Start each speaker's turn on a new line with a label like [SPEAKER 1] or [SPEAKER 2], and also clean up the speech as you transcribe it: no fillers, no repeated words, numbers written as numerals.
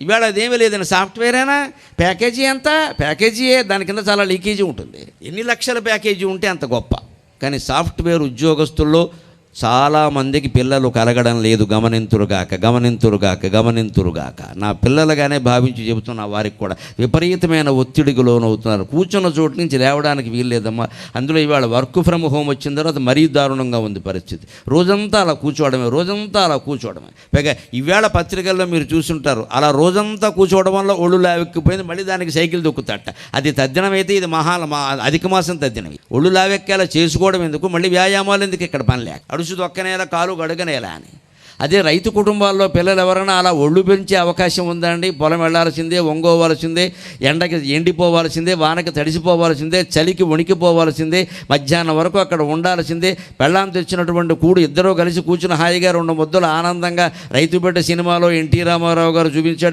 [SPEAKER 1] ఇవాళ అదేమీ లేదండి, సాఫ్ట్వేరేనా, ప్యాకేజీ ఎంత, ప్యాకేజీయే, దాని కింద చాలా లీకేజీ ఉంటుంది. ఎన్ని లక్షల ప్యాకేజీ ఉంటే అంత గొప్ప. కానీ సాఫ్ట్వేర్ ఉద్యోగస్తుల్లో చాలామందికి పిల్లలు కలగడం లేదు. గమనింతురుగాక. నా పిల్లలుగానే భావించి చెబుతున్న వారికి కూడా విపరీతమైన ఒత్తిడికి లోనవుతున్నారు. కూర్చున్న చోటు నుంచి లేవడానికి వీల్లేదమ్మా. అందులో ఇవాళ వర్క్ ఫ్రమ్ హోమ్ వచ్చిన తర్వాత మరీ దారుణంగా ఉంది పరిస్థితి. రోజంతా అలా కూర్చోవడమే. పైగా ఇవాళ పత్రికల్లో మీరు చూసుంటారు, అలా రోజంతా కూర్చోవడం వల్ల ఒళ్ళు లావెక్కిపోయింది, మళ్ళీ దానికి సైకిల్ దొక్కుతట. అది తద్దినమైతే ఇది అధిక మాసం తద్దినవి. ఒళ్ళు లావెక్కేలా చేసుకోవడం ఎందుకు, మళ్ళీ వ్యాయామాలు ఎందుకు, ఇక్కడ పని లేక అడుసు దొక్కనేలా కాలు గడగనేలా అని. అదే రైతు కుటుంబాల్లో పిల్లలు ఎవరైనా అలా ఒళ్ళు పెంచే అవకాశం ఉందండి. పొలం వెళ్లాల్సిందే, ఒంగోవాల్సిందే, ఎండకి ఎండిపోవాల్సిందే, వానకి తడిసిపోవాల్సిందే, చలికి వణికిపోవాల్సిందే, మధ్యాహ్నం వరకు అక్కడ ఉండాల్సిందే. పెళ్ళాం తెచ్చినటువంటి కూడు ఇద్దరూ కలిసి కూర్చుని హాయిగా 2 ముద్దలు ఆనందంగా రైతు బిడ్డ సినిమాలో ఎన్టీ రామారావు గారు చూపించాడు.